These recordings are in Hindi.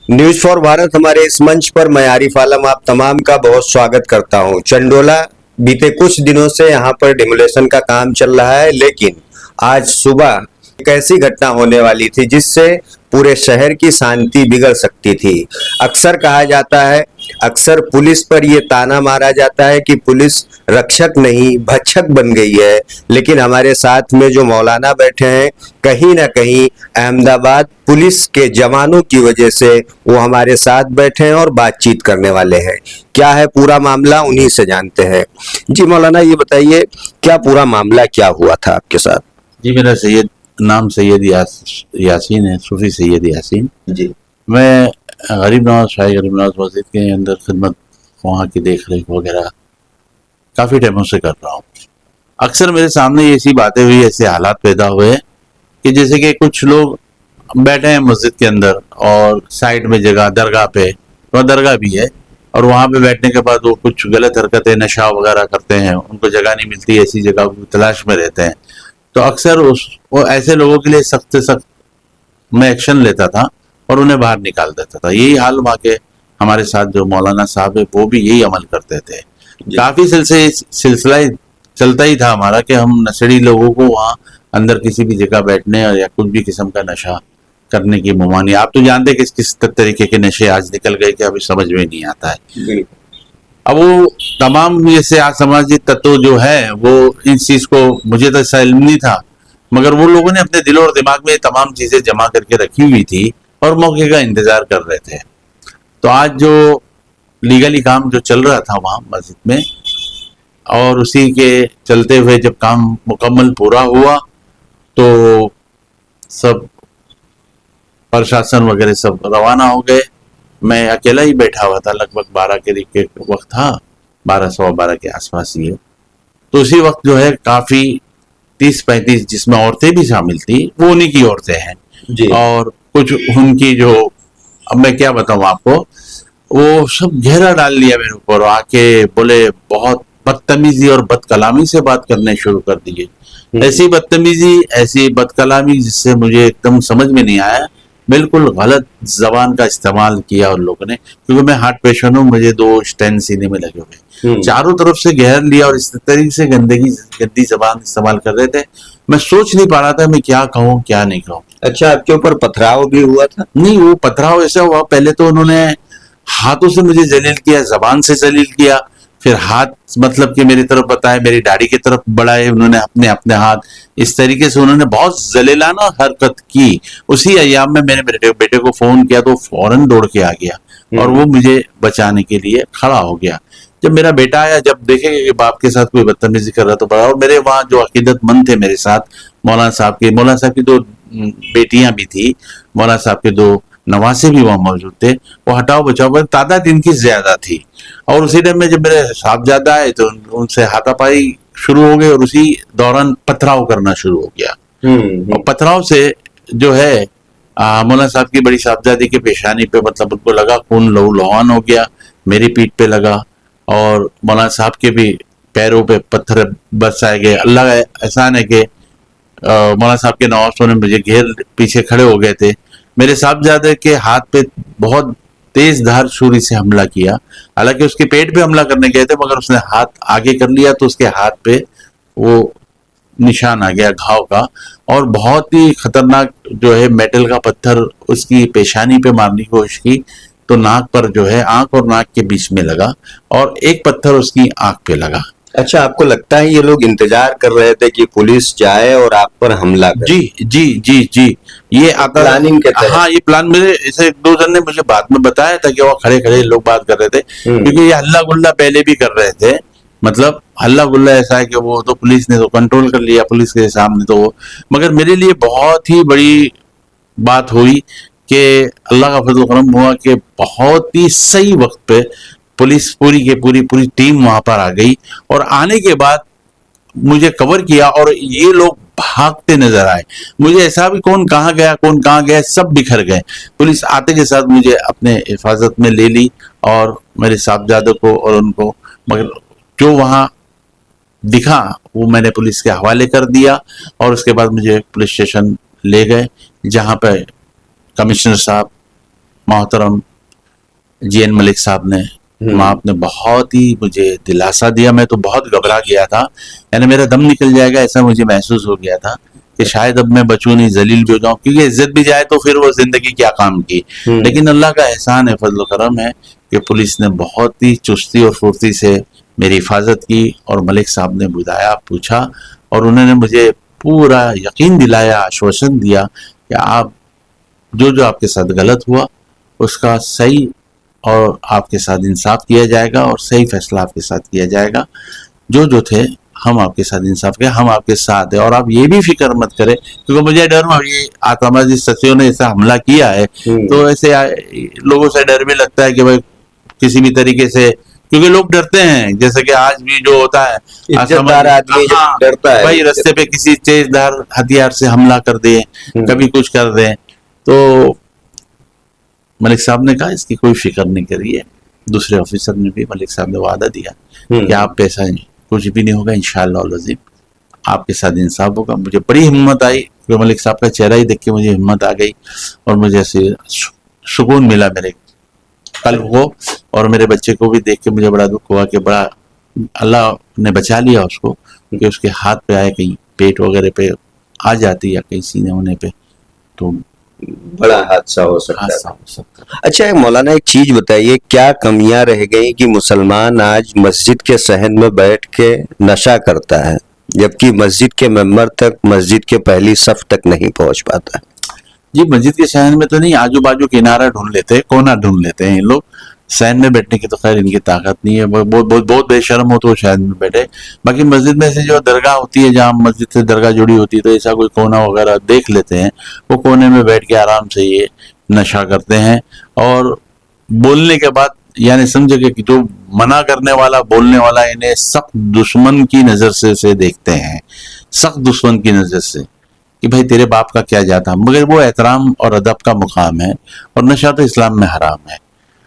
न्यूज फॉर भारत हमारे इस मंच पर मैं आरिफ आलम आप तमाम का बहुत स्वागत करता हूं। चंडोला बीते कुछ दिनों से यहां पर डिमोलेशन का काम चल रहा है, लेकिन आज सुबह एक ऐसी घटना होने वाली थी जिससे पूरे शहर की शांति बिगड़ सकती थी। अक्सर कहा जाता है, अक्सर पुलिस पर यह ताना मारा जाता है कि पुलिस रक्षक नहीं भक्षक बन गई है, लेकिन हमारे साथ में जो मौलाना बैठे हैं, कहीं ना कहीं अहमदाबाद पुलिस के जवानों की वजह से वो हमारे साथ बैठे हैं और बातचीत करने वाले हैं। क्या है पूरा मामला, उन्हीं से जानते हैं। जी मौलाना, ये बताइए क्या पूरा मामला क्या हुआ था आपके साथ? जी, मेरा नाम सैयद यासीन है, सूफी सैयद यासीन। जी। मैं गरीब नवाज शाही गरीब नवाज मस्जिद के अंदर खिदमत, वहाँ की देख रेख वगैरह काफ़ी टाइमों से कर रहा हूँ। अक्सर मेरे सामने ऐसी बातें हुई, ऐसे हालात पैदा हुए कि जैसे कि कुछ लोग बैठे हैं मस्जिद के अंदर और साइड में जगह दरगाह पे, वहाँ दरगाह भी है, और वहाँ पे बैठने के बाद वो कुछ गलत हरकतें नशा वगैरह करते हैं, उनको जगह नहीं मिलती, ऐसी जगह की तलाश में रहते हैं। तो अक्सर वो ऐसे लोगों के लिए सख्त से सख्त मैं एक्शन लेता था और उन्हें बाहर निकाल देता था। यही हाल वहाँ के हमारे साथ जो मौलाना साहब है वो भी यही अमल करते थे। काफ़ी सिलसिला चलता ही था हमारा कि हम नशेड़ी लोगों को वहाँ अंदर किसी भी जगह बैठने या कुछ भी किस्म का नशा करने की मुमानी। आप तो जानते हैं किस किस तरीके के नशे आज निकल गए कि अभी समझ में नहीं आता है। अब वो तमाम जैसे असामाजिक तत्व जो है वो इस चीज को, मुझे तो इसका इल्म नहीं था, मगर वो लोगों ने अपने दिल और दिमाग में तमाम चीजें जमा करके रखी हुई थी और मौके का इंतजार कर रहे थे। तो आज जो लीगली काम जो चल रहा था वहाँ मस्जिद में, और उसी के चलते हुए जब काम मुकम्मल पूरा हुआ तो सब प्रशासन वगैरह सब रवाना हो गए। मैं अकेला ही बैठा हुआ था, लगभग 12 के वक्त था, 12 सवा 12 के आसपास ही है। तो उसी वक्त जो है काफी 30-35 जिसमें औरतें भी शामिल थी, वो उन्हीं की औरतें हैं जी। और कुछ उनकी जो, अब मैं क्या बताऊं आपको, वो सब घेरा डाल लिया मेरे ऊपर, आके बोले बहुत बदतमीजी और बदकलामी से बात करने शुरू कर दिए। ऐसी बदतमीजी, ऐसी बदकलामी जिससे मुझे एकदम समझ में नहीं आया। बिल्कुल गलत जबान का इस्तेमाल किया उन लोगों ने, क्योंकि मैं हार्ट पेशेंट हूँ, मुझे 2 स्टेंट सीने में लगे हुए, चारों तरफ से घेर लिया और इस तरीके से गंदी जबान इस्तेमाल कर रहे थे। मैं सोच नहीं पा रहा था मैं क्या कहूँ क्या नहीं कहूँ। अच्छा, आपके ऊपर पथराव भी हुआ था? नहीं, वो पथराव ऐसा हुआ, पहले तो उन्होंने हाथों से मुझे जलील किया, जबान से जलील किया, फिर हाथ मतलब कि मेरी तरफ बताए, मेरी दाढ़ी की तरफ बढ़ाए उन्होंने अपने अपने हाथ। इस तरीके से उन्होंने बहुत जलीलाना हरकत की। उसी अय्याम में मैंने मेरे बेटे को फोन किया तो फौरन दौड़ के आ गया और वो मुझे बचाने के लिए खड़ा हो गया। जब मेरा बेटा आया, जब देखेगा कि बाप के साथ कोई बदतमीजी कर रहा तो बड़ा, और मेरे वहाँ जो अकीदतमंद थे मेरे साथ, मौलाना साहब की 2 बेटियां भी थी, मौलाना साहब के 2 नवासे भी वहां मौजूद थे। वो हटाओ बचाओ पर तादाद इनकी ज्यादा थी, और उसी टाइम में जब मेरे साहबजादा आए तो उनसे हाथापाई शुरू हो गई और उसी दौरान पथराव करना शुरू हो गया। और पथराव से जो है मौलाना साहब की बड़ी साहबजादी के पेशानी पे, मतलब उनको लगा खून लहू लुहान हो गया, मेरी पीठ पे लगा, और मौलाना साहब के भी पैरों पे पत्थर बरसाए गए। अल्लाह का एहसान है कि मौलाना साहब के नवासों ने मुझे घेर पीछे खड़े हो गए थे। मेरे साहबजादे के हाथ पे बहुत तेज धार छुरी से हमला किया, हालांकि उसके पेट पे हमला करने गए थे, मगर उसने हाथ आगे कर लिया तो उसके हाथ पे वो निशान आ गया घाव का, और बहुत ही खतरनाक जो है मेटल का पत्थर उसकी पेशानी पे मारने की कोशिश की तो नाक पर जो है, आंख और नाक के बीच में लगा, और एक पत्थर उसकी आंख पे लगा। अच्छा, आपको लगता है ये लोग इंतजार कर रहे थे कि पुलिस जाए और आप पर हमला करे? जी जी जी जी, ये प्लानिंग के तहत? हाँ, ये प्लान मेरे ऐसे 1-2 जन ने मुझे बाद में बताया था कि वो खड़े खड़े लोग बात कर रहे थे, क्योंकि ये हल्ला गुल्ला पहले भी कर रहे थे। मतलब हल्ला गुल्ला ऐसा है कि वो तो पुलिस ने तो कंट्रोल कर लिया, पुलिस के सामने तो वो, मगर मेरे लिए बहुत ही बड़ी बात हुई कि अल्लाह का फजल करम हुआ कि बहुत ही सही वक्त पे पुलिस पूरी की पूरी टीम वहां पर आ गई, और आने के बाद मुझे कवर किया और ये लोग भागते नजर आए। मुझे ऐसा भी कौन कहाँ गया सब बिखर गए। पुलिस आते के साथ मुझे अपने हिफाजत में ले ली और मेरे साहबजादों को और उनको, मगर जो वहाँ दिखा वो मैंने पुलिस के हवाले कर दिया, और उसके बाद मुझे पुलिस स्टेशन ले गए, जहाँ पे कमिश्नर साहब मोहतरम जीएन मलिक साहब ने, आपने बहुत ही मुझे दिलासा दिया। मैं तो बहुत घबरा गया था, यानी मेरा दम निकल जाएगा ऐसा मुझे महसूस हो गया था कि शायद अब मैं बचूं नहीं, जलील भी हो जाऊं, क्योंकि इज्जत भी जाए तो फिर वो जिंदगी क्या काम की। लेकिन अल्लाह का एहसान है, फजल करम है कि पुलिस ने बहुत ही चुस्ती और फुर्ती से मेरी हिफाजत की और मलिक साहब ने बुलाया, पूछा और उन्होंने मुझे पूरा यकीन दिलाया, आश्वासन दिया कि आप जो आपके साथ गलत हुआ उसका सही और आपके साथ इंसाफ किया जाएगा और सही फैसला आपके साथ किया जाएगा। जो थे हम आपके साथ इंसाफ किया, हम आपके साथ है और आप ये भी फिक्र मत करें, क्योंकि मुझे डर है ये आतंकवादी शक्तियों ने ऐसा हमला किया है तो ऐसे लोगों से डर भी लगता है कि भाई किसी भी तरीके से, क्योंकि लोग डरते हैं, जैसे कि आज भी जो होता है इज्जतदार आदमी डरता है भाई रास्ते पे किसी तेजधार हथियार से हमला कर दे, कभी कुछ कर दे। तो मलिक साहब ने कहा इसकी कोई फिक्र नहीं करिए। दूसरे ऑफिसर ने भी, मलिक साहब ने वादा दिया कि आप पैसा कुछ भी नहीं होगा, इंशाअल्लाह अज़ीम आपके साथ इंसाफ होगा। मुझे बड़ी हिम्मत आई, क्योंकि मलिक साहब का चेहरा ही देख के मुझे हिम्मत आ गई और मुझे ऐसे सुकून मिला मेरे कल्ब को, और मेरे बच्चे को भी देख के मुझे बड़ा दुख हुआ कि बड़ा अल्लाह ने बचा लिया उसको, क्योंकि उसके हाथ पे आए, कहीं पेट वगैरह पे आ जाती या कहीं सीने होने पे तो बड़ा हादसा हो सकता है। अच्छा मौलाना, एक चीज बताइए, क्या कमियां रह गई कि मुसलमान आज मस्जिद के सहन में बैठ के नशा करता है, जबकि मस्जिद के मेंबर तक, मस्जिद के पहली सफ तक नहीं पहुंच पाता? जी, मस्जिद के सहन में तो नहीं, आजू बाजू किनारा ढूंढ लेते हैं, कोना ढूंढ लेते हैं ये लोग। सहन में बैठने की तो खैर इनकी ताकत नहीं है, बहुत बेशर्म हो तो वो सहन में बैठे। बाकी मस्जिद में से जो दरगाह होती है, जहाँ मस्जिद से दरगाह जुड़ी होती है, तो ऐसा कोई कोना वगैरह देख लेते हैं, वो कोने में बैठ के आराम से ये नशा करते हैं। और बोलने के बाद यानी समझे कि जो मना करने वाला, बोलने वाला, इन्हें सख्त दुश्मन की नजर से देखते हैं, सख्त दुश्मन की नजर से कि भाई तेरे बाप का क्या जाता। मगर वो एहतराम और अदब का मुकाम है और नशा तो इस्लाम में हराम है।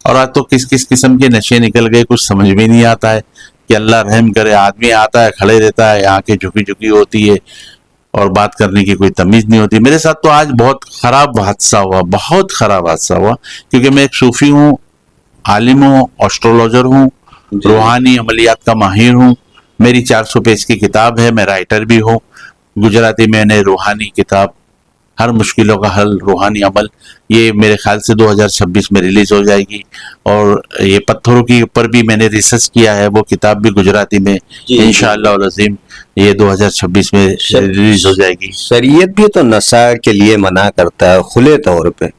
और आज तो किस किस किस्म के नशे निकल गए, कुछ समझ में नहीं आता है कि अल्लाह रहम करे। आदमी आता है, खड़े रहता है, आंखें झुकी झुकी होती है और बात करने की कोई तमीज नहीं होती। मेरे साथ तो आज बहुत खराब हादसा हुआ, बहुत खराब हादसा हुआ, क्योंकि मैं एक सूफी हूँ, आलिम हूँ, एस्ट्रोलॉजर हूँ, रूहानी अमलियात का माहिर हूँ। मेरी 400 पेज की किताब है, मैं राइटर भी हूँ। गुजराती मैंने रूहानी किताब, हर मुश्किलों का हल, रूहानी अमल, ये मेरे ख्याल से 2026 में रिलीज हो जाएगी। और ये पत्थरों के ऊपर भी मैंने रिसर्च किया है, वो किताब भी गुजराती में इंशाअल्लाह अज़ीम ये 2026 में रिलीज हो जाएगी। शरीयत भी तो नशा के लिए मना करता है खुले तौर पे।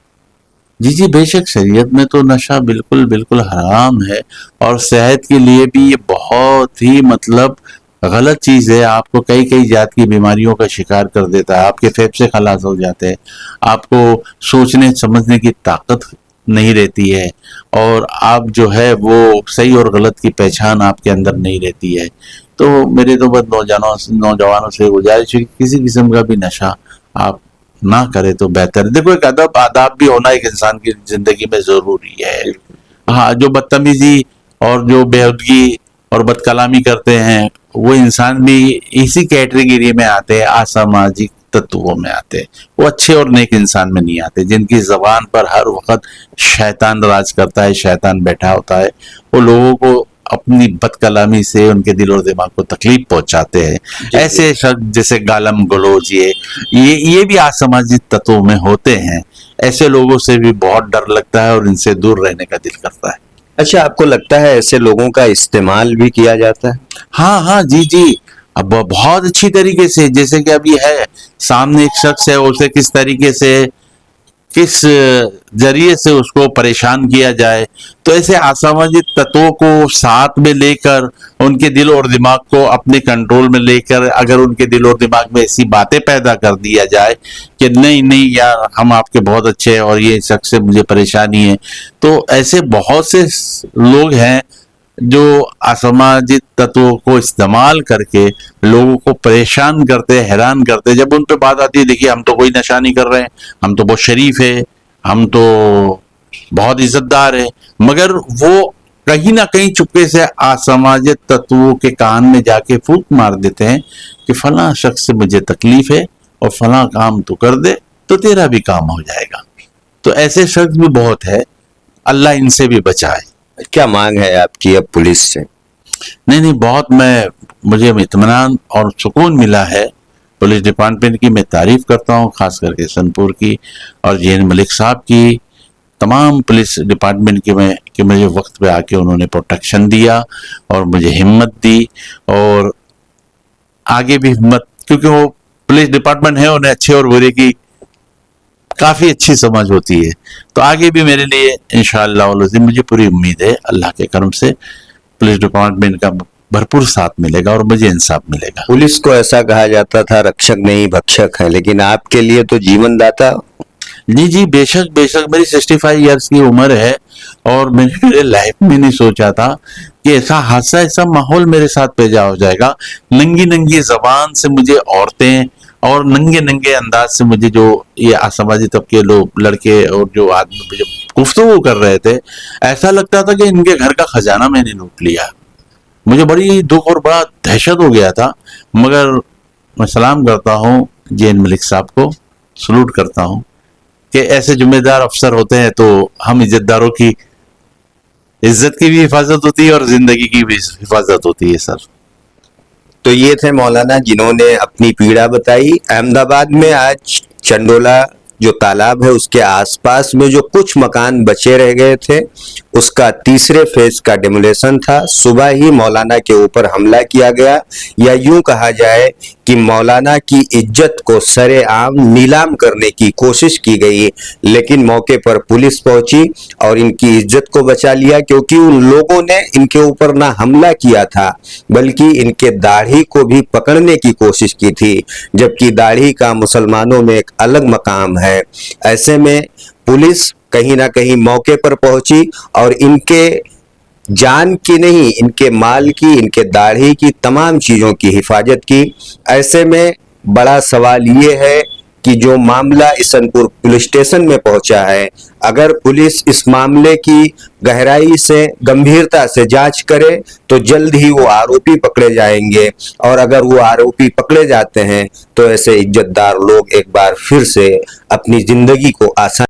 जी बेशक, शरीयत में तो नशा बिल्कुल बिल्कुल हराम है और सेहत के लिए भी ये बहुत ही मतलब गलत चीज है। आपको कई कई जात की बीमारियों का शिकार कर देता है, आपके फेफड़े खलास हो जाते हैं, आपको सोचने समझने की ताकत नहीं रहती है और आप जो है वो सही और गलत की पहचान आपके अंदर नहीं रहती है। तो मेरे तो बस नौजवानों से गुजारिश है कि किसी किस्म का भी नशा आप ना करे तो बेहतर है। देखो, एक अदब आदाब भी होना एक इंसान की जिंदगी में जरूरी है। हाँ, जो बदतमीजी और जो बेहुदगी और बदकलामी करते हैं वो इंसान भी इसी कैटेगरी में आते हैं, असामाजिक तत्वों में आते हैं। वो अच्छे और नेक इंसान में नहीं आते, जिनकी जबान पर हर वक्त शैतान राज करता है, शैतान बैठा होता है। वो लोगों को अपनी बदकलामी से उनके दिल और दिमाग को तकलीफ पहुंचाते हैं। ऐसे शख्स जैसे गालम गलोच ये भी असामाजिक तत्वों में होते हैं। ऐसे लोगों से भी बहुत डर लगता है और इनसे दूर रहने का दिल करता है। अच्छा, आपको लगता है ऐसे लोगों का इस्तेमाल भी किया जाता है? हाँ, जी, अब बहुत अच्छी तरीके से। जैसे कि अभी है सामने एक शख्स है, उसे किस तरीके से, किस जरिए से उसको परेशान किया जाए। तो ऐसे असामाजिक तत्वों को साथ में लेकर, उनके दिल और दिमाग को अपने कंट्रोल में लेकर, अगर उनके दिल और दिमाग में ऐसी बातें पैदा कर दिया जाए कि नहीं यार हम आपके बहुत अच्छे हैं और ये शख्स से मुझे परेशानी है, तो ऐसे बहुत से लोग हैं जो असामाजिक तत्वों को इस्तेमाल करके लोगों को परेशान करते, हैरान करते। जब उन पे बात आती है, देखिए हम तो कोई नशा नहीं कर रहे हैं, हम तो बहुत शरीफ है, हम तो बहुत इज्जतदार है, मगर वो कहीं ना कहीं चुपके से असामाजिक तत्वों के कान में जाके फूंक मार देते हैं कि फला शख्स से मुझे तकलीफ है और फला काम तू कर दे तो तेरा भी काम हो जाएगा। तो ऐसे शख्स भी बहुत है, अल्लाह इनसे भी बचाए। क्या मांग है आपकी अब पुलिस से? नहीं, बहुत मुझे इत्मीनान और सुकून मिला है। पुलिस डिपार्टमेंट की मैं तारीफ करता हूँ, खास करके सनपुर की और जे एन मलिक साहब की, तमाम पुलिस डिपार्टमेंट की मैं कि मुझे वक्त पे आके उन्होंने प्रोटेक्शन दिया और मुझे हिम्मत दी, और आगे भी हिम्मत, क्योंकि वो पुलिस डिपार्टमेंट है, उन्हें अच्छे और बुरे की काफी अच्छी समझ होती है। तो आगे भी मेरे लिए इंशाअल्लाह मुझे पूरी उम्मीद है, अल्लाह के करम से पुलिस डिपार्टमेंट का भरपूर साथ मिलेगा और मुझे इंसाफ मिलेगा। पुलिस को ऐसा कहा जाता था रक्षक नहीं भक्षक है, लेकिन आपके लिए तो जीवन दाता। जी, बेशक बेशक, मेरी 65 इयर्स की उम्र है और मैंने मेरे लाइफ में नहीं सोचा था कि ऐसा हादसा, ऐसा माहौल मेरे साथ पैदा हो जाएगा। नंगी नंगी जबान से मुझे औरतें और नंगे नंगे अंदाज से मुझे जो ये असामाजिक तबके लोग, लड़के और जो आदमी मुझे गुफ्तगू कर रहे थे, ऐसा लगता था कि इनके घर का खजाना मैंने लूट लिया। मुझे बड़ी दुख और बड़ा दहशत हो गया था, मगर मैं सलाम करता हूँ जे एन मलिक साहब को, सलूट करता हूँ कि ऐसे जिम्मेदार अफसर होते हैं तो हम इज्जतदारों की इज्जत की भी हिफाजत होती है और जिंदगी की भी हिफाजत होती है सर। तो ये थे मौलाना जिन्होंने अपनी पीड़ा बताई। अहमदाबाद में आज चंडोला जो तालाब है उसके आसपास में जो कुछ मकान बचे रह गए थे, उसका तीसरे फेज का डेमोलेशन था। सुबह ही मौलाना के ऊपर हमला किया गया, या यूं कहा जाए कि मौलाना की इज्जत को सरेआम नीलाम करने की कोशिश की गई, लेकिन मौके पर पुलिस पहुंची और इनकी इज्जत को बचा लिया, क्योंकि उन लोगों ने इनके ऊपर ना हमला किया था बल्कि इनके दाढ़ी को भी पकड़ने की कोशिश की थी, जबकि दाढ़ी का मुसलमानों में एक अलग मकाम है। ऐसे में पुलिस कहीं ना कहीं मौके पर पहुंची और इनके जान की नहीं, इनके माल की, इनके दाढ़ी की, तमाम चीजों की हिफाजत की। ऐसे में बड़ा सवाल ये है कि जो मामला इसनपुर पुलिस स्टेशन में पहुंचा है, अगर पुलिस इस मामले की गहराई से, गंभीरता से जांच करे तो जल्द ही वो आरोपी पकड़े जाएंगे, और अगर वो आरोपी पकड़े जाते हैं तो ऐसे इज्जतदार लोग एक बार फिर से अपनी जिंदगी को आसान